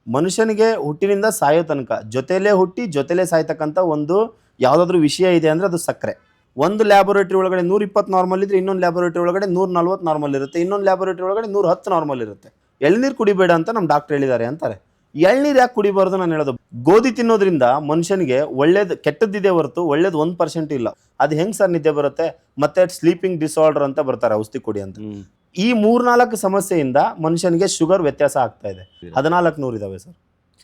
ಮನುಷ್ಯನಿಗೆ ಹುಟ್ಟಿನಿಂದ ಸಾಯೋ ತನಕ ಜೊತೆಲೇ ಹುಟ್ಟಿ ಜೊತೆಲೇ ಸಾಯ್ತಕ್ಕಂಥ ಒಂದು ಯಾವುದಾದ್ರೂ ವಿಷಯ ಇದೆ ಅಂದರೆ ಅದು ಸಕ್ಕರೆ. ಒಂದು ಲ್ಯಾಬೊರೇಟರಿ ಒಳಗಡೆ 120 ನಾರ್ಮಲ್ ಇದ್ರೆ ಇನ್ನೊಂದು ಲ್ಯಾಬೊರೇಟರಿ ಒಳಗಡೆ 140 ನಾರ್ಮಲ್ ಇರುತ್ತೆ, ಇನ್ನೊಂದು ಲ್ಯಾಬೊರೇಟರಿ ಒಳಗಡೆ 110 ನಾರ್ಮಲ್ ಇರುತ್ತೆ. ಎಳ್ನೀರು ಕುಡಿಬೇಡ ಅಂತ ನಮ್ಮ ಡಾಕ್ಟರ್ ಹೇಳಿದ್ದಾರೆ ಅಂತಾರೆ. ಎಳ್ನೀರು ಯಾಕೆ ಕುಡಿಬಾರ್ದು ನಾನು ಹೇಳೋದು, ಗೋಧಿ ತಿನ್ನೋದ್ರಿಂದ ಮನುಷ್ಯನಿಗೆ ಒಳ್ಳೇದು ಕೆಟ್ಟದ್ದಿದೆ ಹೊರತು ಒಳ್ಳೇದು 1% ಇಲ್ಲ. ಅದು ಹೆಂಗೆ ಸರ್ ನಿದ್ದೆ ಬರುತ್ತೆ, ಮತ್ತೆ ಸ್ಲೀಪಿಂಗ್ ಡಿಸಾರ್ಡರ್ ಅಂತ ಬರ್ತಾರೆ ಔಷಧಿ ಕೊಡಿ ಅಂತ. ಈ 3-4 ಸಮಸ್ಯೆಯಿಂದ ಮನುಷ್ಯನಿಗೆ ಶುಗರ್ ವ್ಯತ್ಯಾಸ ಆಗ್ತಾ ಇದೆ. 1400 ಇದಾವೆ ಸರ್,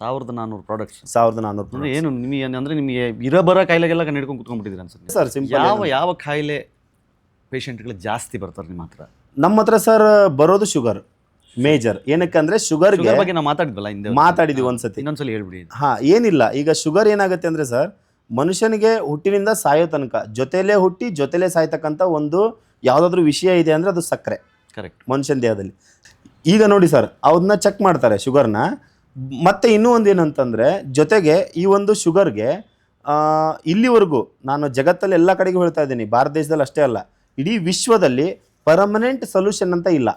1400 ಪ್ರಾಡಕ್ಟ್ಸ್. 1400 ಏನು ನಿಮಗೆ ಅಂದ್ರೆ ನಿಮಗೆ ಇರಬರ ಕಾಯಿಲೆಗೆಲ್ಲ ಹಿಡ್ಕೊಂಡು ಕುತ್ಕೊಂಡ್ಬಿಟ್ಟಿದ್ದೀರಿ ಅನ್ಸುತ್ತೆ ಸರ್. ಸಿಂಪಲ್. ಯಾವ ಕಾಯಿಲೆ ಪೇಷಂಟ್ಗಳು ಜಾಸ್ತಿ ಬರ್ತಾರೆ ನಿಮ್ಮ ಹತ್ರ? ನಮ್ಮ ಹತ್ರ ಸರ್ ಬರೋದು ಶುಗರ್ ಮೇಜರ್. ಏನಕ್ಕೆ ಅಂದ್ರೆ ಶುಗರ್ಗೆ ಬಗ್ಗೆ ನಾವು ಮಾತಾಡಿದ್ವಲ್ಲ ಹಿಂದೆ, ಮಾತಾಡಿದ್ವಿ ಒಂದ್ಸತಿ. ಇನ್ನೊಂದ್ಸಲ ಹೇಳ್ಬಿಡಿ. ಏನಿಲ್ಲ, ಈಗ ಶುಗರ್ ಏನಾಗುತ್ತೆ ಅಂದ್ರೆ ಸರ್, ಮನುಷ್ಯನಿಗೆ ಹುಟ್ಟಿನಿಂದ ಸಾಯೋ ತನಕ ಜೊತೆಲೇ ಹುಟ್ಟಿ ಜೊತೆಲೇ ಸಾಯ್ತಕ್ಕಂಥ ಒಂದು ಯಾವುದಾದ್ರೂ ವಿಷಯ ಇದೆ ಅಂದ್ರೆ ಅದು ಸಕ್ಕರೆ. ಕರೆಕ್ಟ್. ಮನುಷ್ಯನ ದೇಹದಲ್ಲಿ ಈಗ ನೋಡಿ ಸರ್, ಅವನ್ನ ಚೆಕ್ ಮಾಡ್ತಾರೆ ಶುಗರ್ನ. ಮತ್ತೆ ಇನ್ನೂ ಒಂದು ಏನಂತಂದ್ರೆ, ಜೊತೆಗೆ ಈ ಒಂದು ಶುಗರ್ಗೆ ಇಲ್ಲಿವರೆಗೂ ನಾನು ಜಗತ್ತಲ್ಲಿ ಎಲ್ಲ ಕಡೆಗೂ ಹೇಳ್ತಾ ಇದ್ದೀನಿ, ಭಾರತ ದೇಶದಲ್ಲಿ ಅಷ್ಟೇ ಅಲ್ಲ, ಇಡೀ ವಿಶ್ವದಲ್ಲಿ ಪರ್ಮನೆಂಟ್ ಸೊಲ್ಯೂಷನ್ ಅಂತ ಇಲ್ಲ.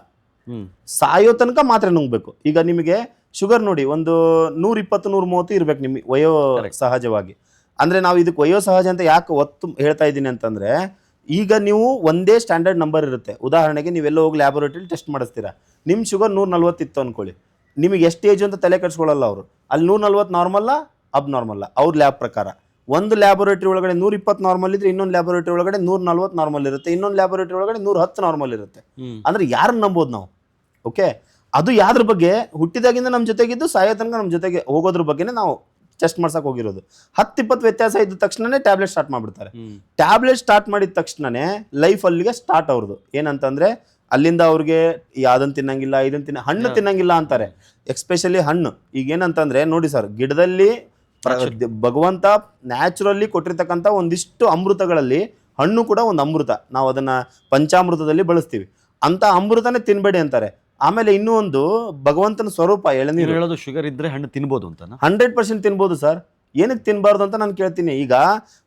ಸಾಯೋ ತನಕ ಮಾತ್ರ ನುಂಗ್ಬೇಕು. ಈಗ ನಿಮಗೆ ಶುಗರ್ ನೋಡಿ, ಒಂದು 120-130 ಇರ್ಬೇಕು ನಿಮಗೆ ವಯೋ ಸಹಜವಾಗಿ. ಅಂದ್ರೆ ನಾವು ಇದಕ್ಕೆ ವಯೋ ಸಹಜ ಅಂತ ಯಾಕೆ ಒತ್ತು ಹೇಳ್ತಾ ಇದ್ದೀನಿ ಅಂತಂದ್ರೆ, ಈಗ ನೀವು ಒಂದೇ ಸ್ಟ್ಯಾಂಡರ್ಡ್ ನಂಬರ್ ಇರುತ್ತೆ. ಉದಾಹರಣೆಗೆ ನೀವೆಲ್ಲ ಹೋಗಿ ಲ್ಯಾಬೊರೇಟರಿ ಟೆಸ್ಟ್ ಮಾಡಿಸ್ತೀರಾ, ನಿಮ್ಮ ಶುಗರ್ 140 ಇತ್ತು ಅನ್ಕೊಳ್ಳಿ, ನಿಮಗೆ ಎಷ್ಟು ಏಜ್ ಅಂತ ತಲೆ ಕೆಡಿಸ್ಕೊಳ್ಳಲ್ಲ ಅವರು. ಅಲ್ಲಿ 140 ನಾರ್ಮಲ್ಲ ಅಬ್ ನಾರ್ಮಲ್ಲ ಅವ್ರ ಲ್ಯಾಬ್ ಪ್ರಕಾರ. ಒಂದು ಲ್ಯಾಬೊರೇಟರಿ ಒಳಗಡೆ 120 ನಾರ್ಮಲ್ ಇದ್ರೆ ಇನ್ನೊಂದು ಲ್ಯಾಬೊರೇಟರಿ ಒಳಗಡೆ 140 ನಾರ್ಮಲ್ ಇರುತ್ತೆ, ಇನ್ನೊಂದು ಲ್ಯಾಬೊರೇಟರಿ ಒಳಗಡೆ 110 ನಾರ್ಮಲ್ ಇರುತ್ತೆ. ಅಂದ್ರೆ ಯಾರನ್ನ ನಂಬೋದು ನಾವು? ಓಕೆ, ಅದು ಯಾವ್ದ್ರ ಬಗ್ಗೆ, ಹುಟ್ಟಿದಾಗಿಂದ ನಮ್ಮ ಜೊತೆಗಿದ್ದು ಸಾಯೋ ತನಕ ನಮ್ಮ ಜೊತೆಗೆ ಹೋಗೋದ್ರ ಬಗ್ಗೆನೇ ನಾವು ಟೆಸ್ಟ್ ಮಾಡ್ಸಕ್ ಹೋಗಿರೋದು. 10-20 ವ್ಯತ್ಯಾಸ ಇದ್ದ ತಕ್ಷಣನೇ ಟ್ಯಾಬ್ಲೆಟ್ ಸ್ಟಾರ್ಟ್ ಮಾಡ್ಬಿಡ್ತಾರೆ. ಟ್ಯಾಬ್ಲೆಟ್ ಸ್ಟಾರ್ಟ್ ಮಾಡಿದ ತಕ್ಷಣನೇ ಲೈಫ್ ಅಲ್ಲಿಗೆ ಸ್ಟಾರ್ಟ್ ಅವ್ರದ್ದು. ಏನಂತಂದ್ರೆ ಅಲ್ಲಿಂದ ಅವ್ರಿಗೆ ಯಾವ್ದನ್ ತಿನ್ನಂಗಿಲ್ಲ, ಇದನ್ನ ಹಣ್ಣು ತಿನ್ನಂಗಿಲ್ಲ ಅಂತಾರೆ. ಎಕ್ಸ್ಪೆಷಲಿ ಹಣ್ಣು. ಈಗ ಏನಂತಂದ್ರೆ ನೋಡಿ ಸರ್, ಗಿಡದಲ್ಲಿ ಭಗವಂತ ನ್ಯಾಚುರಲಿ ಕೊಟ್ಟಿರ್ತಕ್ಕಂಥ ಒಂದಿಷ್ಟು ಅಮೃತಗಳಲ್ಲಿ ಹಣ್ಣು ಕೂಡ ಒಂದು ಅಮೃತ. ನಾವು ಅದನ್ನ ಪಂಚಾಮೃತದಲ್ಲಿ ಬಳಸ್ತೀವಿ. ಅಂತ ಅಮೃತನೇ ತಿನ್ಬೇಡಿ ಅಂತಾರೆ. ಆಮೇಲೆ ಇನ್ನೂ ಒಂದು ಭಗವಂತನ ಸ್ವರೂಪ ಎಳನೀರು. ಹೇಳೋದು ಶುಗರ್ ಇದ್ರೆ ಹಣ್ಣು ತಿನ್ಬೋದು ಅಂತ? 100% ತಿನ್ಬೋದು ಸರ್. ಏನಕ್ಕೆ ತಿನ್ಬಾರ್ದು ಅಂತ ನಾನು ಕೇಳ್ತೀನಿ. ಈಗ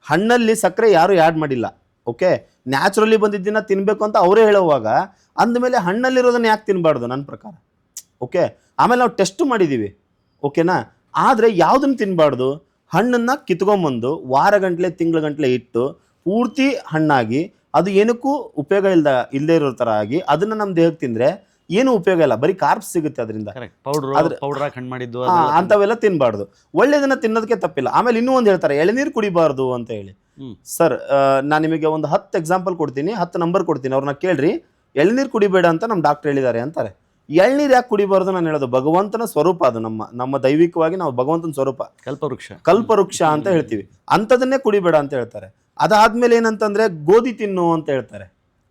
ಹಣ್ಣಲ್ಲಿ ಸಕ್ಕರೆ ಯಾರು ಆ್ಯಡ್ ಮಾಡಿಲ್ಲ. ಓಕೆ, ನ್ಯಾಚುರಲಿ ಬಂದಿದ್ದನ್ನ ತಿನ್ಬೇಕು ಅಂತ ಅವರೇ ಹೇಳುವಾಗ ಅಂದಮೇಲೆ ಹಣ್ಣಲ್ಲಿರೋದನ್ನ ಯಾಕೆ ತಿನ್ಬಾರ್ದು ನನ್ನ ಪ್ರಕಾರ? ಓಕೆ, ಆಮೇಲೆ ನಾವು ಟೆಸ್ಟ್ ಮಾಡಿದ್ದೀವಿ. ಓಕೆನಾ, ಆದರೆ ಯಾವುದನ್ನು ತಿನ್ನಬಾರ್ದು, ಹಣ್ಣನ್ನು ಕಿತ್ಕೊಂಬಂದು ವಾರಗಂಟ್ಲೆ ತಿಂಗಳಗಂಟ್ಲೆ ಇಟ್ಟು ಪೂರ್ತಿ ಹಣ್ಣಾಗಿ ಅದು ಏನಕ್ಕೂ ಉಪಯೋಗ ಇಲ್ಲದೆ ಇರೋ ಥರ ಆಗಿ ಅದನ್ನು ನಮ್ಮ ದೇಹಕ್ಕೆ ತಿಂದರೆ ಏನು ಉಪಯೋಗ ಇಲ್ಲ, ಬರೀ ಕಾರ್ಬ್ಸ್ ಸಿಗುತ್ತೆ ಅದರಿಂದ. ಅಂಥವೆಲ್ಲ ತಿನ್ನಬಾರ್ದು. ಒಳ್ಳೆದನ್ನ ತಿನ್ನೋದಕ್ಕೆ ತಪ್ಪಿಲ್ಲ. ಆಮೇಲೆ ಇನ್ನೂ ಒಂದು ಹೇಳ್ತಾರೆ, ಎಳನೀರು ಕುಡಿಬಾರ್ದು ಅಂತ ಹೇಳಿ. ಸರ್, ನಾನು ನಿಮಗೆ ಒಂದು 10 ಎಕ್ಸಾಂಪಲ್ ಕೊಡ್ತೀನಿ, 10 ನಂಬರ್ ಕೊಡ್ತೀನಿ, ಅವ್ರನ್ನ ಕೇಳ್ರಿ. ಎಳನೀರು ಕುಡಿಬೇಡ ಅಂತ ನಮ್ಮ ಡಾಕ್ಟರ್ ಹೇಳಿದ್ದಾರೆ ಅಂತಾರೆ. ಎಳ್ನೀರು ಯಾಕೆ ಕುಡಿಬಾರ್ದು ನಾನು ಹೇಳೋದು, ಭಗವಂತನ ಸ್ವರೂಪ ಅದು. ನಮ್ಮ ದೈವಿಕವಾಗಿ ನಾವು ಭಗವಂತನ ಸ್ವರೂಪ, ಕಲ್ಪವೃಕ್ಷ ಅಂತ ಹೇಳ್ತೀವಿ. ಅಂಥದನ್ನೇ ಕುಡಿಬೇಡ ಅಂತ ಹೇಳ್ತಾರೆ. ಅದಾದ್ಮೇಲೆ ಏನಂತಂದ್ರೆ ಗೋಧಿ ತಿನ್ನು ಅಂತ ಹೇಳ್ತಾರೆ.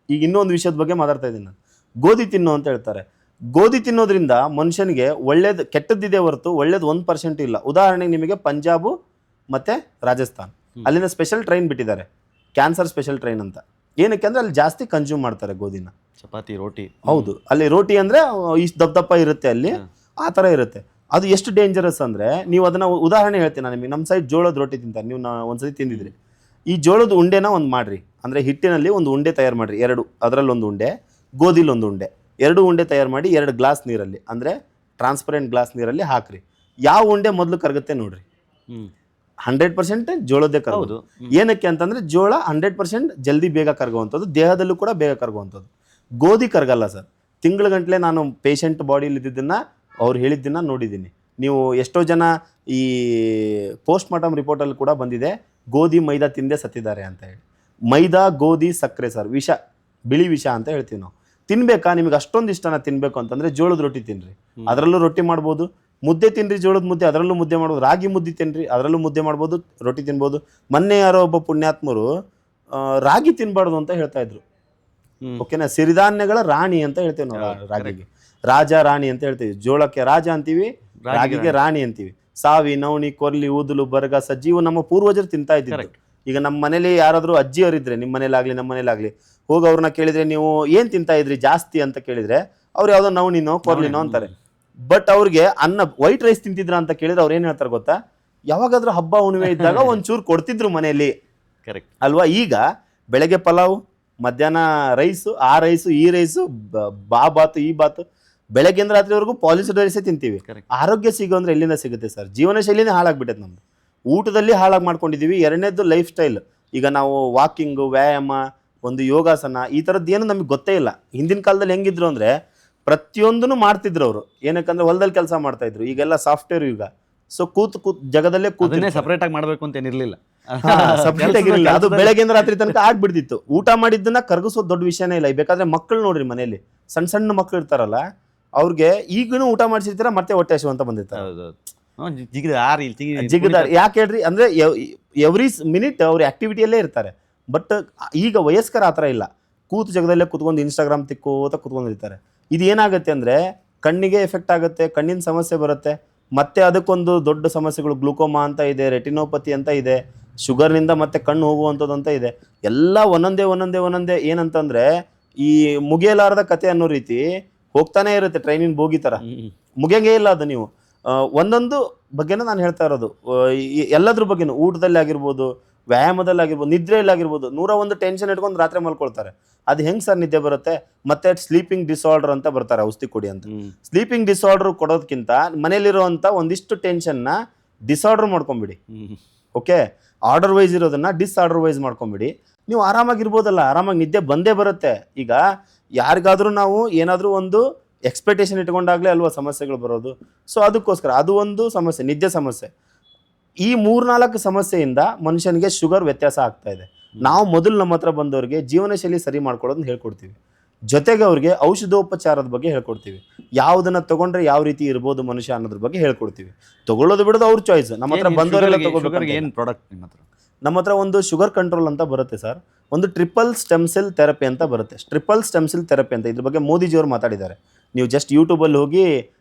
ಈಗ ಇನ್ನೊಂದು ವಿಷಯದ ಬಗ್ಗೆ ಮಾತಾಡ್ತಾ ಇದ್ದೀನಿ ನಾನು. ಗೋಧಿ ತಿನ್ನು ಅಂತ ಹೇಳ್ತಾರೆ. ಗೋಧಿ ತಿನ್ನೋದ್ರಿಂದ ಮನುಷ್ಯನಿಗೆ ಒಳ್ಳೇದು ಕೆಟ್ಟದ್ದಿದೆ ಹೊರತು ಒಳ್ಳೇದು 1% ಇಲ್ಲ. ಉದಾಹರಣೆಗೆ ನಿಮಗೆ ಪಂಜಾಬು ಮತ್ತೆ ರಾಜಸ್ಥಾನ್, ಅಲ್ಲಿಂದ ಸ್ಪೆಷಲ್ ಟ್ರೈನ್ ಬಿಟ್ಟಿದ್ದಾರೆ, ಕ್ಯಾನ್ಸರ್ ಸ್ಪೆಷಲ್ ಟ್ರೈನ್ ಅಂತ. ಏನಕ್ಕೆ ಅಂದ್ರೆ ಅಲ್ಲಿ ಜಾಸ್ತಿ ಕನ್ಸ್ಯೂಮ್ ಮಾಡ್ತಾರೆ ಗೋಧಿನ. ಚಪಾತಿ, ರೋಟಿ. ಹೌದು, ಅಲ್ಲಿ ರೋಟಿ ಅಂದ್ರೆ ಇಷ್ಟು ದಪ್ಪ ಇರುತ್ತೆ, ಅಲ್ಲಿ ಆ ಥರ ಇರುತ್ತೆ. ಅದು ಎಷ್ಟು ಡೇಂಜರಸ್ ಅಂದ್ರೆ, ನೀವು ಅದನ್ನ ಉದಾಹರಣೆ ಹೇಳ್ತೀನಿ ನಾನು ನಿಮಗೆ. ನಮ್ಮ ಸೈಡ್ ಜೋಳದ ರೋಟಿ ತಿಂತಾರೆ, ನೀವು ಒಂದ್ಸತಿ ತಿಂದಿದ್ರಿ. ಈ ಜೋಳದ ಉಂಡೆನ ಒಂದು ಮಾಡ್ರಿ, ಅಂದ್ರೆ ಹಿಟ್ಟಿನಲ್ಲಿ ಒಂದು ಉಂಡೆ ತಯಾರು ಮಾಡ್ರಿ, 2, ಅದರಲ್ಲಿ ಒಂದು ಉಂಡೆ, ಗೋಧಿಲಿ ಒಂದು ಉಂಡೆ, 2 ಉಂಡೆ ತಯಾರು ಮಾಡಿ 2 ಗ್ಲಾಸ್ ನೀರಲ್ಲಿ, ಅಂದ್ರೆ ಟ್ರಾನ್ಸ್ಪರೆಂಟ್ ಗ್ಲಾಸ್ ನೀರಲ್ಲಿ ಹಾಕ್ರಿ. ಯಾವ ಉಂಡೆ ಮೊದಲು ಕರಗುತ್ತೆ ನೋಡ್ರಿ. 100% ಜೋಳದ್ದೇ ಕರಗೋದು. ಏನಕ್ಕೆ ಅಂತಂದ್ರೆ ಜೋಳ 100% ಜಲ್ದಿ ಬೇಗ ಕರಗುವಂಥದ್ದು, ದೇಹದಲ್ಲೂ ಕೂಡ ಬೇಗ ಕರಗುವಂಥದ್ದು. ಗೋಧಿ ಕರಗಲ್ಲ ಸರ್. ತಿಂಗಳಗಂಟ್ಲೆ ನಾನು ಪೇಷಂಟ್ ಬಾಡಿಯಲ್ಲಿ ಇದ್ದಿದ್ದನ್ನ ಅವ್ರು ಹೇಳಿದ್ದನ್ನ ನೋಡಿದ್ದೀನಿ. ನೀವು ಎಷ್ಟೋ ಜನ ಈ ಪೋಸ್ಟ್ ಮಾರ್ಟಮ್ ರಿಪೋರ್ಟಲ್ಲಿ ಕೂಡ ಬಂದಿದೆ, ಗೋಧಿ ಮೈದಾ ತಿಂದೇ ಸತ್ತಿದ್ದಾರೆ ಅಂತ ಹೇಳಿ. ಮೈದಾ, ಗೋಧಿ, ಸಕ್ಕರೆ ಸರ್ ವಿಷ, ಬಿಳಿ ವಿಷ ಅಂತ ಹೇಳ್ತೀವಿ ನಾವು. ತಿನ್ಬೇಕಾ? ನಿಮಗೆ ಅಷ್ಟೊಂದು ಇಷ್ಟನ ತಿನ್ಬೇಕು ಅಂತಂದ್ರೆ ಜೋಳದ ರೊಟ್ಟಿ ತಿನ್ರಿ, ಅದರಲ್ಲೂ ರೊಟ್ಟಿ ಮಾಡ್ಬೋದು. ಮುದ್ದೆ ತಿನ್ರಿ, ಜೋಳದ ಮುದ್ದೆ, ಅದರಲ್ಲೂ ಮುದ್ದೆ ಮಾಡ್ಬೋದು. ರಾಗಿ ಮುದ್ದೆ ತಿನ್ರಿ, ಅದರಲ್ಲೂ ಮುದ್ದೆ ಮಾಡ್ಬೋದು, ರೊಟ್ಟಿ ತಿನ್ಬೋದು. ಮೊನ್ನೆ ಯಾರೋ ಒಬ್ಬ ಪುಣ್ಯಾತ್ಮರು ರಾಗಿ ತಿನ್ಬಾರ್ದು ಅಂತ ಹೇಳ್ತಾ ಇದ್ರು. ಓಕೆನಾ, ಸಿರಿಧಾನ್ಯಗಳ ರಾಣಿ ಅಂತ ಹೇಳ್ತೇವೆ ನಾವು. ರಾಗಿಗೆ ರಾಜ, ರಾಣಿ ಅಂತ ಹೇಳ್ತೀವಿ. ಜೋಳಕ್ಕೆ ರಾಜ ಅಂತೀವಿ, ರಾಗಿಗೆ ರಾಣಿ ಅಂತೀವಿ. ಸಾವಿ, ನವಣಿ, ಕೊರ್ಲಿ, ಊದಲು, ಬರಗ, ಸಜ್ಜೀವು ನಮ್ಮ ಪೂರ್ವಜರು ತಿಂತಾ ಇದ್ದಿದ್ದು. ಈಗ ನಮ್ಮ ಮನೇಲಿ ಯಾರಾದ್ರೂ ಅಜ್ಜಿಯವರಿದ್ರೆ, ನಿಮ್ಮ ಮನೇಲಾಗ್ಲಿ ನಮ್ಮ ಮನೇಲಾಗ್ಲಿ, ಹೋಗಿ ಅವ್ರನ್ನ ಕೇಳಿದ್ರೆ ನೀವು ಏನ್ ತಿಂತಾ ಇದ್ರಿ ಜಾಸ್ತಿ ಅಂತ ಕೇಳಿದ್ರೆ ಅವ್ರು ಯಾವ್ದೋ ನವಣಿನೋ ಕೊರ್ಲಿನೋ ಅಂತಾರೆ. ಬಟ್ ಅವ್ರಿಗೆ ಅನ್ನ ವೈಟ್ ರೈಸ್ ತಿಂತಿದ್ರ ಅಂತ ಕೇಳಿದ್ರೆ ಅವ್ರು ಏನ್ ಹೇಳ್ತಾರೆ ಗೊತ್ತಾ, ಯಾವಾಗಾದ್ರೂ ಹಬ್ಬ ಹುಣ್ಣಿಮೆ ಇದ್ದಾಗ ಒಂಚೂರು ಕೊಡ್ತಿದ್ರು ಮನೆಯಲ್ಲಿ ಅಲ್ವಾ. ಈಗ ಬೆಳಗ್ಗೆ ಪಲಾವ್, ಮಧ್ಯಾಹ್ನ ರೈಸು, ಆ ರೈಸು ಈ ರೈಸು, ಬಾತು ಈ ಬಾತು, ಬೆಳಗ್ಗೆಯಿಂದ ರಾತ್ರಿವರೆಗೂ ಪಾಲಿಶ್ ರೈಸೇ ತಿಂತೀವಿ. Correct. ಆರೋಗ್ಯ ಸಿಗೋ ಅಂದ್ರೆ ಎಲ್ಲಿಂದ ಸಿಗುತ್ತೆ ಸರ್? ಜೀವನ ಶೈಲಿನೇ ಹಾಳಾಗ್ಬಿಟ್ಟೈತೆ ನಮ್ದು. ಊಟದಲ್ಲಿ ಹಾಳಾಗಿ ಮಾಡ್ಕೊಂಡಿದೀವಿ. ಎರಡನೇದ್ದು ಲೈಫ್ ಸ್ಟೈಲ್. ಈಗ ನಾವು ವಾಕಿಂಗು, ವ್ಯಾಯಾಮ, ಒಂದು ಯೋಗಾಸನ ಈ ಥರದ್ದು ಏನು ನಮಗೆ ಗೊತ್ತೇ ಇಲ್ಲ. ಹಿಂದಿನ ಕಾಲದಲ್ಲಿ ಹೆಂಗಿದ್ರು ಅಂದರೆ ಪ್ರತಿಯೊಂದನ್ನು ಮಾಡ್ತಿದ್ರು ಅವರು. ಏನಕ್ಕಂದ್ರೆ ಹೊಲದಲ್ಲಿ ಕೆಲಸ ಮಾಡ್ತಾ ಇದ್ರು. ಈಗೆಲ್ಲ ಸಾಫ್ಟ್ವೇರ್ ಯುಗ. ಸೊ ಕೂತ್ ಜಗದಲ್ಲೇ ಅದನ್ನೇ ಸಪರೇಟ್ ಆಗಿ ಮಾಡಬೇಕು ಅಂತ ಏನಿರ್ಲಿಲ್ಲ. ಸಬ್ಜೆಕ್ಟ್ ಆಗಿರಲಿಲ್ಲ. ಅದು ಬೆಳಗ್ಗೆಯಿಂದ ರಾತ್ರಿ ತನಕ ಆಗ್ಬಿಡ್ತಿತ್ತು. ಊಟ ಮಾಡಿದ್ದನ್ನ ಕರಗಿಸೋದು ದೊಡ್ಡ ವಿಷಯನೇ ಇಲ್ಲ. ಬೇಕಾದ್ರೆ ಮಕ್ಕಳು ನೋಡ್ರಿ ಮನೇಲಿ ಸಣ್ಣ ಸಣ್ಣ ಮಕ್ಕಳು ಇರ್ತಾರಲ್ಲ, ಅವ್ರಿಗೆ ಈಗಲೂ ಊಟ ಮಾಡಿಸಿರ್ತಾರ, ಮತ್ತೆ ಹೊಟ್ಟೆ ಹಸಿವು ಅಂತ ಬಂದಿರ್ತಾರೆ. ಜಿಗಿದಾರಿ ಯಾಕೆ ಹೇಳ್ರಿ ಅಂದ್ರೆ ಎವ್ರಿ ಮಿನಿಟ್ ಅವ್ರ ಆಕ್ಟಿವಿಟಿಯಲ್ಲೇ ಇರ್ತಾರೆ. ಬಟ್ ಈಗ ವಯಸ್ಕರ ಆ ಥರ ಇಲ್ಲ. ಕೂತು ಜಗದಲ್ಲೇ ಕುತ್ಕೊಂಡು ಇನ್ಸ್ಟಾಗ್ರಾಮ್ ತಿಕ್ಕೋತ ಕುತ್ಕೊಂಡಿರ್ತಾರೆ. ಇದು ಏನಾಗುತ್ತೆ ಅಂದರೆ ಕಣ್ಣಿಗೆ ಎಫೆಕ್ಟ್ ಆಗುತ್ತೆ, ಕಣ್ಣಿನ ಸಮಸ್ಯೆ ಬರುತ್ತೆ. ಮತ್ತೆ ಅದಕ್ಕೊಂದು ದೊಡ್ಡ ಸಮಸ್ಯೆಗಳು, ಗ್ಲೂಕೋಮಾ ಅಂತ ಇದೆ, ರೆಟಿನೋಪತಿ ಅಂತ ಇದೆ, ಶುಗರ್ನಿಂದ ಮತ್ತೆ ಕಣ್ಣು ಹೋಗುವಂಥದ್ದು ಅಂತ ಇದೆ. ಎಲ್ಲ ಒಂದೊಂದೇ ಏನಂತಂದರೆ ಈ ಮುಗಿಯಲಾರದ ಕತೆ ಅನ್ನೋ ರೀತಿ ಹೋಗ್ತಾನೆ ಇರುತ್ತೆ ಟ್ರೈನಿನ ಬೋಗಿ ಥರ. ಮುಗಿಯಂಗೇ ಇಲ್ಲ ಅದು. ನೀವು ಒಂದೊಂದು ಬಗ್ಗೆನೂ ನಾನು ಹೇಳ್ತಾ ಇರೋದು. ಎಲ್ಲದ್ರ ಬಗ್ಗೆನೂ, ಊಟದಲ್ಲಿ ಆಗಿರ್ಬೋದು, ವ್ಯಾಯಾಮದಲ್ಲಿ ಆಗಿರ್ಬೋದು, ನಿದ್ರೆಯಲ್ಲಿ ಆಗಿರ್ಬೋದು. 101 ಟೆನ್ಷನ್ ಇಟ್ಕೊಂಡು ರಾತ್ರಿ ಮಲ್ಕೊಳ್ತಾರೆ. ಅದು ಹೆಂಗೆ ಸರ್ ನಿದ್ದೆ ಬರುತ್ತೆ? ಮತ್ತೆ ಸ್ಲೀಪಿಂಗ್ ಡಿಸಾರ್ಡರ್ ಅಂತ ಬರ್ತಾರೆ, ಔಷಧಿ ಕೊಡಿ ಅಂತ. ಸ್ಲೀಪಿಂಗ್ ಡಿಸಾರ್ಡರ್ ಕೊಡೋದಕ್ಕಿಂತ ಮನೇಲಿರುವಂಥ ಒಂದಿಷ್ಟು ಟೆನ್ಷನ್ನ ಡಿಸಾರ್ಡರ್ ಮಾಡ್ಕೊಂಬಿಡಿ. ಓಕೆ, ಆರ್ಡರ್ ವೈಸ್ ಇರೋದನ್ನ ಡಿಸ್ಆರ್ಡರ್ ವೈಸ್ ಮಾಡ್ಕೊಂಬಿಡಿ. ನೀವು ಆರಾಮಾಗಿರ್ಬೋದಲ್ಲ, ಆರಾಮಾಗಿ ನಿದ್ದೆ ಬಂದೇ ಬರುತ್ತೆ. ಈಗ ಯಾರಿಗಾದ್ರೂ ನಾವು ಏನಾದರೂ ಒಂದು ಎಕ್ಸ್ಪೆಕ್ಟೇಷನ್ ಇಟ್ಕೊಂಡಾಗಲೇ ಅಲ್ವಾ ಸಮಸ್ಯೆಗಳು ಬರೋದು. ಸೊ ಅದಕ್ಕೋಸ್ಕರ ಅದು ಒಂದು ಸಮಸ್ಯೆ, ನಿದ್ದೆ ಸಮಸ್ಯೆ. ಈ 3-4 ಸಮಸ್ಯೆಯಿಂದ ಮನುಷ್ಯನಿಗೆ ಶುಗರ್ ವ್ಯತ್ಯಾಸ ಆಗ್ತಾ ಇದೆ. ನಾವು ಮೊದಲು ನಮ್ಮ ಹತ್ರ ಬಂದವ್ರಿಗೆ ಜೀವನ ಶೈಲಿ ಸರಿ ಮಾಡ್ಕೊಳ್ಳೋದನ್ನ ಹೇಳ್ಕೊಡ್ತೀವಿ. ಜೊತೆಗೆ ಅವ್ರಿಗೆ ಔಷಧೋಪಚಾರದ ಬಗ್ಗೆ ಹೇಳ್ಕೊಡ್ತೀವಿ. ಯಾವುದನ್ನ ತಗೊಂಡ್ರೆ ಯಾವ ರೀತಿ ಇರ್ಬೋದು ಮನುಷ್ಯ ಅನ್ನೋದ್ರ ಬಗ್ಗೆ ಹೇಳ್ಕೊಡ್ತೀವಿ. ತಗೊಳ್ಳೋದು ಬಿಡೋದು ಅವ್ರ ಚಾಯ್ಸ್. ನಮ್ಮ ಹತ್ರ ಬಂದವರೆಲ್ಲ ತಗೋಬೇಕು. ಏನು ಪ್ರಾಡಕ್ಟ್ ನಿಮ್ಮ ಹತ್ರ? ನಮ್ಮ ಹತ್ರ ಒಂದು ಶುಗರ್ ಕಂಟ್ರೋಲ್ ಅಂತ ಬರುತ್ತೆ ಸರ್. ಒಂದು ಟ್ರಿಪಲ್ ಸ್ಟೆಮ್ ಸೆಲ್ ಥೆರಪಿ ಅಂತ ಬರುತ್ತೆ. ಟ್ರಿಪಲ್ ಸ್ಟೆಮ್ ಸೆಲ್ ಥೆರಪಿ ಅಂತ ಇದ್ರ ಬಗ್ಗೆ ಮೋದಿಜಿಯವರು ಮಾತಾಡಿದ್ದಾರೆ. ನೀವು ಜಸ್ಟ್ ಯೂಟ್ಯೂಬಲ್ಲಿ ಹೋಗಿ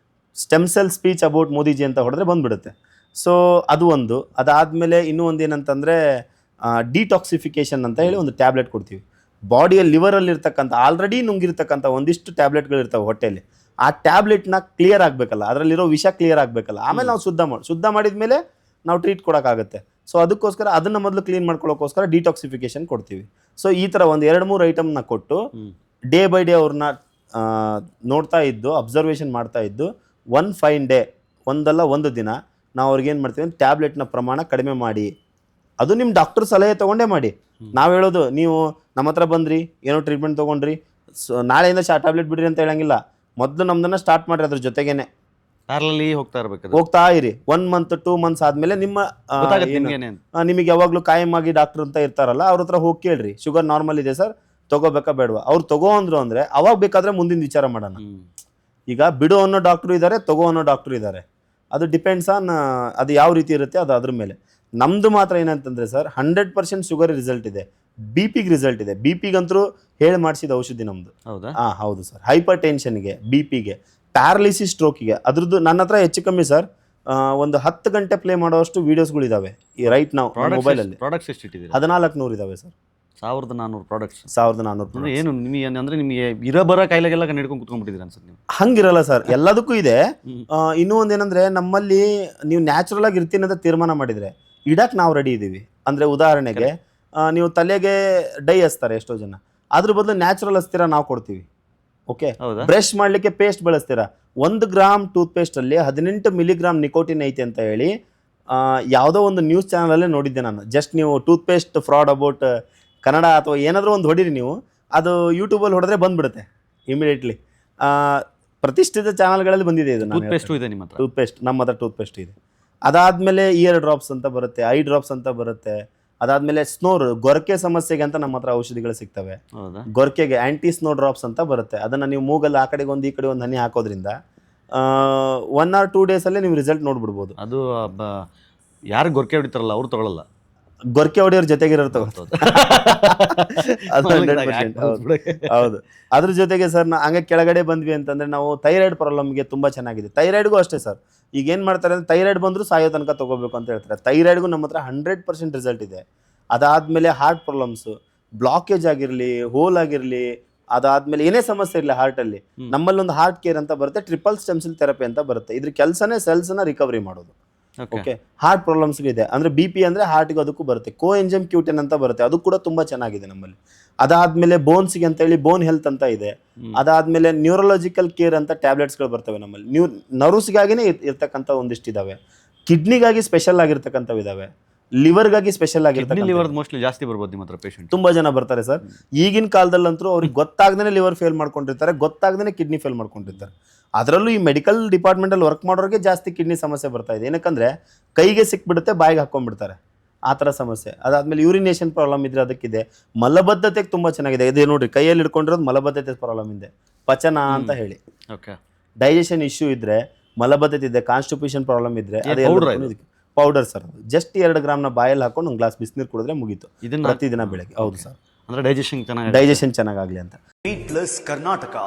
stem cell speech about Modiji ಅಂತ ಹೊಡೆದ್ರೆ ಬಂದ್ಬಿಡುತ್ತೆ. ಸೊ ಅದು ಒಂದು. ಅದಾದಮೇಲೆ ಇನ್ನೂ ಒಂದು ಏನಂತಂದರೆ ಡಿಟಾಕ್ಸಿಫಿಕೇಷನ್ ಅಂತ ಹೇಳಿ ಒಂದು ಟ್ಯಾಬ್ಲೆಟ್ ಕೊಡ್ತೀವಿ. ಬಾಡಿಯಲ್ಲಿ ಲಿವರಲ್ಲಿ ಇರ್ತಕ್ಕಂಥ ಆಲ್ರೆಡಿ ನುಂಗಿರ್ತಕ್ಕಂಥ ಒಂದಿಷ್ಟು ಟ್ಯಾಬ್ಲೆಟ್ಗಳಿರ್ತವೆ ಹೊಟ್ಟೆಯಲ್ಲಿ. ಆ ಟ್ಯಾಬ್ಲೆಟ್ನ ಕ್ಲಿಯರ್ ಆಗಬೇಕಲ್ಲ, ಅದರಲ್ಲಿರೋ ವಿಷ ಕ್ಲಿಯರ್ ಆಗಬೇಕಲ್ಲ. ಆಮೇಲೆ ನಾವು ಶುದ್ಧ ಮಾಡಿದ ಮೇಲೆ ನಾವು ಟ್ರೀಟ್ ಕೊಡೋಕ್ಕಾಗುತ್ತೆ. ಸೊ ಅದಕ್ಕೋಸ್ಕರ ಅದನ್ನು ಮೊದಲು ಕ್ಲೀನ್ ಮಾಡ್ಕೊಳ್ಳೋಕ್ಕೋಸ್ಕರ ಡಿಟಾಕ್ಸಿಫಿಕೇಷನ್ ಕೊಡ್ತೀವಿ. ಸೊ ಈ ಥರ ಒಂದು 2-3 ಐಟಮ್ನ ಕೊಟ್ಟು ಡೇ ಬೈ ಡೇ ಅವ್ರನ್ನ ನೋಡ್ತಾ ಇದ್ದು, ಅಬ್ಸರ್ವೇಷನ್ ಮಾಡ್ತಾ ಇದ್ದು, ಒನ್ ಫೈನ್ ಡೇ, ಒಂದಲ್ಲ ಒಂದು ದಿನ ನಾವು ಅವ್ರಿಗೇನು ಮಾಡ್ತೀವಿ, ಟ್ಯಾಬ್ಲೆಟ್ನ ಪ್ರಮಾಣ ಕಡಿಮೆ ಮಾಡಿ. ಅದು ನಿಮ್ಮ ಡಾಕ್ಟರ್ ಸಲಹೆ ತೊಗೊಂಡೇ ಮಾಡಿ. ನಾವು ಹೇಳೋದು, ನೀವು ನಮ್ಮ ಹತ್ರ ಬಂದ್ರಿ, ಏನೋ ಟ್ರೀಟ್ಮೆಂಟ್ ತೊಗೊಂಡ್ರಿ, ನಾಳೆಯಿಂದ ಟ್ಯಾಬ್ಲೆಟ್ ಬಿಡ್ರಿ ಅಂತ ಹೇಳಂಗಿಲ್ಲ. ಮೊದಲು ನಮ್ದನ್ನು ಸ್ಟಾರ್ಟ್ ಮಾಡಿರಿ. ಅದ್ರ ಜೊತೆಗೇನೆ ಪ್ಯಾರಲಲ್ಲಿ ಹೋಗ್ತಾ ಇರಿ. 1 ಮಂತ್ 2 ಮಂತ್ಸ್ ಆದಮೇಲೆ ನಿಮಗೆ ಯಾವಾಗಲೂ ಕಾಯಂ ಆಗಿ ಡಾಕ್ಟರ್ ಅಂತ ಇರ್ತಾರಲ್ಲ, ಅವ್ರ ಹತ್ರ ಹೋಗಿ ಕೇಳ್ರಿ, ಶುಗರ್ ನಾರ್ಮಲ್ ಇದೆ ಸರ್, ತಗೋಬೇಕಾ ಬೇಡವಾ? ಅವ್ರು ತಗೋ ಅಂದ್ರು ಅಂದರೆ ಅವಾಗ ಬೇಕಾದರೆ ಮುಂದಿನ ವಿಚಾರ ಮಾಡೋಣ. ಈಗ ಬಿಡು ಅನ್ನೋ ಡಾಕ್ಟ್ರು ಇದ್ದಾರೆ, ತಗೋ ಅನ್ನೋ ಡಾಕ್ಟ್ರು ಇದ್ದಾರೆ. ಅದು ಡಿಪೆಂಡ್ಸ್ ಆನ್ ಅದು ಯಾವ ರೀತಿ ಇರುತ್ತೆ, ಅದು ಅದ್ರ ಮೇಲೆ. ನಮ್ಮದು ಮಾತ್ರ ಏನಂತಂದರೆ ಸರ್ 100% ಶುಗರ್ ರಿಸಲ್ಟ್ ಇದೆ, BP-ಗೆ ರಿಸಲ್ಟ್ ಇದೆ. BP-ಗಂತರೂ ಹೇಳಿ ಮಾಡಿಸಿದ ಔಷಧಿ ನಮ್ಮದು. ಹೌದು ಸರ್. ಹೈಪರ್ ಟೆನ್ಷನ್ಗೆ, BP-ಗೆ, ಪ್ಯಾರಲಿಸಿಸ್, ಸ್ಟ್ರೋಕಿಗೆ ಅದ್ರದ್ದು ನನ್ನ ಹತ್ರ ಹೆಚ್ಚು ಕಮ್ಮಿ ಸರ್ ಒಂದು 10 ಗಂಟೆ ಪ್ಲೇ ಮಾಡೋಷ್ಟು ವೀಡಿಯೋಸ್ಗಳಿದ್ದಾವೆ ಈ ರೈಟ್ ನಾವು ಮೊಬೈಲಲ್ಲಿ. 1400 ಇದಾವೆ ಸರ್. 1400 ಪ್ರಾಡಕ್ಟ್ಸ್. 1400 ಏನು ನಿಮಗೆ ಅಂದರೆ ನಿಮಗೆ ಇರಬರ ಕಾಯಿಲೆಗೆಲ್ಲ ಹಿಡ್ಕೊಂಡು ಕುತ್ಕೊಂಡ್ಬಿಟ್ಟಿದ್ದೀರ ಅನ್ಸುತ್ತೆ ನೀವು? ಹಂಗಿರಲ್ಲ ಸರ್, ಎಲ್ಲದಕ್ಕೂ ಇದೆ. ಇನ್ನೂ ಒಂದೇನಂದ್ರೆ, ನಮ್ಮಲ್ಲಿ ನೀವು ನ್ಯಾಚುರಲ್ ಆಗಿ ಇರ್ತೀನಿ ಅಂತ ತೀರ್ಮಾನ ಮಾಡಿದ್ರೆ ಇಡಕ್ಕೆ ನಾವು ರೆಡಿ ಇದ್ದೀವಿ. ಅಂದರೆ ಉದಾಹರಣೆಗೆ ನೀವು ತಲೆಗೆ ಡೈ ಹಚ್ತಾರೆ ಎಷ್ಟೋ ಜನ, ಅದ್ರ ಬದಲು ನ್ಯಾಚುರಲ್ ಹಚ್ತೀರಾ, ನಾವು ಕೊಡ್ತೀವಿ. ಓಕೆ, ಬ್ರಷ್ ಮಾಡಲಿಕ್ಕೆ ಪೇಸ್ಟ್ ಬಳಸ್ತೀರಾ, 1 ಗ್ರಾಮ್ ಟೂತ್ ಪೇಸ್ಟಲ್ಲಿ 18 ಮಿಲಿಗ್ರಾಮ್ ನಿಕೋಟಿನ್ ಐತೆ ಅಂತ ಹೇಳಿ ಯಾವುದೋ ಒಂದು ನ್ಯೂಸ್ ಚಾನಲಲ್ಲೇ ನೋಡಿದ್ದೆ ನಾನು. ಜಸ್ಟ್ ನೀವು tooth paste fraud about Kannada ಅಥವಾ ಏನಾದರೂ ಒಂದು ಹೊಡೀರಿ ನೀವು, ಅದು ಯೂಟ್ಯೂಬಲ್ಲಿ ಹೊಡೆದ್ರೆ ಬಂದ್ಬಿಡುತ್ತೆ ಇಮಿಡಿಯೇಟ್ಲಿ. ಪ್ರತಿಷ್ಠಿತ ಚಾನಲ್ಗಳಲ್ಲಿ ಬಂದಿದೆ ಇದು. ಟೂತ್ ಪೇಸ್ಟ್ ನಮ್ಮ ಹತ್ರ ಟೂತ್ ಪೇಸ್ಟ್ ಇದೆ. ಅದಾದಮೇಲೆ ಇಯರ್ ಡ್ರಾಪ್ಸ್ ಅಂತ ಬರುತ್ತೆ, ಐ ಡ್ರಾಪ್ಸ್ ಅಂತ ಬರುತ್ತೆ. ಅದಾದಮೇಲೆ ಸ್ನೋರ್, ಗೊರಕೆ ಸಮಸ್ಯೆಗೆ ಅಂತ ನಮ್ಮ ಹತ್ರ ಔಷಧಿಗಳು ಸಿಗ್ತವೆ. ಗೊರಕೆಗೆ ಆ್ಯಂಟಿ ಸ್ನೋ ಡ್ರಾಪ್ಸ್ ಅಂತ ಬರುತ್ತೆ. ಅದನ್ನು ನೀವು ಮೂಗಲ್ಲಿ ಆ ಕಡೆಗೆ ಒಂದು ಈ ಕಡೆ ಒಂದು ಹನಿ ಹಾಕೋದ್ರಿಂದ 1 or 2 ಡೇಸಲ್ಲೇ ನೀವು ರಿಸಲ್ಟ್ ನೋಡ್ಬಿಡ್ಬೋದು. ಅದು ಯಾರು ಗೊರಕೆ ಹೊಡಿತಾರಲ್ಲ ಅವ್ರು ತಗೊಳ್ಳಲ್ಲ, ಗೊರಕೆ ಹೊಡೆಯೋರ್ ಜೊತೆಗಿರೋರು ತಗೋತಾರೆ. ಅದು 100% ಹೌದು. ಅದ್ರ ಜೊತೆಗೆ ಸರ್ ಹಂಗೆ ಕೆಳಗಡೆ ಬಂದ್ವಿ ಅಂತಂದರೆ, ನಾವು ಥೈರಾಯ್ಡ್ ಪ್ರಾಬ್ಲಮ್ಗೆ ತುಂಬ ಚೆನ್ನಾಗಿದೆ. ಥೈರಾಯ್ಡ್ಗೂ ಅಷ್ಟೇ ಸರ್. ಈಗ ಏನು ಮಾಡ್ತಾರೆ ಅಂದರೆ, ಥೈರಾಯ್ಡ್ ಬಂದರೂ ಸಾಯೋ ತನಕ ತೊಗೋಬೇಕು ಅಂತ ಹೇಳ್ತಾರೆ. ಥೈರಾಯ್ಡ್ಗೂ ನಮ್ಮ ಹತ್ರ 100% ರಿಸಲ್ಟ್ ಇದೆ. ಅದಾದಮೇಲೆ ಹಾರ್ಟ್ ಪ್ರಾಬ್ಲಮ್ಸು, ಬ್ಲಾಕೇಜ್ ಆಗಿರಲಿ, ಹೋಲ್ ಆಗಿರಲಿ, ಅದಾದಮೇಲೆ ಏನೇ ಸಮಸ್ಯೆ ಇರಲಿ ಹಾರ್ಟಲ್ಲಿ, ನಮ್ಮಲ್ಲಿ ಒಂದು ಹಾರ್ಟ್ ಕೇರ್ ಅಂತ ಬರುತ್ತೆ, ಟ್ರಿಪಲ್ ಸ್ಟೆಮ್ ಸೆಲ್ ಥೆರಪಿ ಅಂತ ಬರುತ್ತೆ. ಇದ್ರ ಕೆಲಸನೇ ಸೆಲ್ಸ್ನ ರಿಕವರಿ ಮಾಡೋದು. ಓಕೆ, ಹಾರ್ಟ್ ಪ್ರಾಬ್ಲಮ್ಸ್ ಇದೆ ಅಂದರೆ, BP ಅಂದರೆ ಹಾರ್ಟ್ಗೆ ಅದಕ್ಕೂ ಬರುತ್ತೆ. ಕೋ ಎಂಜೈಮ್ Q10 ಅಂತ ಬರುತ್ತೆ, ಅದು ಕೂಡ ತುಂಬ ಚೆನ್ನಾಗಿದೆ ನಮ್ಮಲ್ಲಿ. ಅದಾದ್ಮೇಲೆ ಬೋನ್ಸ್ಗೆ ಅಂತ ಹೇಳಿ ಬೋನ್ ಹೆಲ್ತ್ ಅಂತ ಇದೆ. ಅದಾದ್ಮೇಲೆ ನ್ಯೂರಲಾಜಿಕಲ್ ಕೇರ್ ಅಂತ ಟ್ಯಾಬ್ಲೆಟ್ಸ್ಗಳು ಬರ್ತವೆ ನಮ್ಮಲ್ಲಿ. ನರ್ವ್ಸ್ಗಾಗಿನೇ ಇರ್ತಕ್ಕಂಥ ಒಂದಿಷ್ಟು ಇದಾವೆ. ಕಿಡ್ನಿಗಾಗಿ ಸ್ಪೆಷಲ್ ಆಗಿರ್ತಕ್ಕಂಥವು ಇದಾವೆ. ಲಿವರ್ಗಾಗಿ ಸ್ಪೆಷಲ್ ಆಗಿರ್ತಕ್ಕಂಥ ಲಿವರ್ ಮೋಸ್ಟ್ಲಿ ಜಾಸ್ತಿ ಬರ್ಬೋದು ನಿಮ್ಮ ಹತ್ರ ಪೇಷಂಟ್. ತುಂಬಾ ಜನ ಬರ್ತಾರೆ ಸರ್. ಈಗಿನ ಕಾಲದಲ್ಲಂತೂ ಅವ್ರಿಗೆ ಗೊತ್ತಾಗ್ದೇ ಲಿವರ್ ಫೇಲ್ ಮಾಡ್ಕೊಂಡಿರ್ತಾರೆ, ಗೊತ್ತಾಗ್ದೇ ಕಿಡ್ನಿ ಫೇಲ್ ಮಾಡ್ಕೊಂಡಿರ್ತಾರೆ. ಅದರಲ್ಲೂ ಈ ಮೆಡಿಕಲ್ ಡಿಪಾರ್ಟ್ಮೆಂಟ್ ಅಲ್ಲಿ ವರ್ಕ್ ಮಾಡೋರಿಗೆ ಜಾಸ್ತಿ ಕಿಡ್ನಿ ಸಮಸ್ಯೆ ಬರ್ತಾ ಇದೆ. ಏನಕ್ಕಂದ್ರೆ ಕೈಗೆ ಸಿಕ್ಬಿಡುತ್ತೆ, ಬಾಯಿಗೆ ಹಾಕೊಂಡ್ಬಿಡ್ತಾರೆ, ಆ ಥರ ಸಮಸ್ಯೆ. ಅದಾದ್ಮೇಲೆ ಯೂರಿನೇಷನ್ ಪ್ರಾಬ್ಲಮ್ ಇದ್ರೆ ಅದಕ್ಕಿದೆ. ಮಲಬದ್ಧತೆಗೆ ತುಂಬಾ ಚೆನ್ನಾಗಿದೆ. ಇದೇ ನೋಡ್ರಿ, ಕೈಯಲ್ಲಿ ಹಿಡ್ಕೊಂಡಿರೋದು ಮಲಬದ್ಧತೆ ಪ್ರಾಬ್ಲಮ್ ಇದೆ, ಪಚನ ಅಂತ ಹೇಳಿ. ಡೈಜೆಷನ್ ಇಶ್ಯೂ ಇದ್ರೆ, ಮಲಬದ್ಧತೆ ಇದೆ, ಕಾನ್ಸ್ಟಿಪೇಷನ್ ಪ್ರಾಬ್ಲಮ್ ಇದ್ರೆ ಪೌಡರ್ ಸರ್. ಜಸ್ಟ್ 2 ಗ್ರಾಮ್ನ ಬಾಯಲ್ಲಿ ಹಾಕೊಂಡು ಒಂದು ಗ್ಲಾಸ್ ಬಿಸಿನೀರು ಕುಡಿದ್ರೆ ಮುಗೀತು ಪ್ರತಿದಿನ ಬೆಳಗ್ಗೆ. ಹೌದು ಸರ್, ಅಂದ್ರೆ ಡೈಜೆಷನ್ ಚೆನ್ನಾಗಾಗ್ಲಿ ಅಂತ. Meatless Karnataka.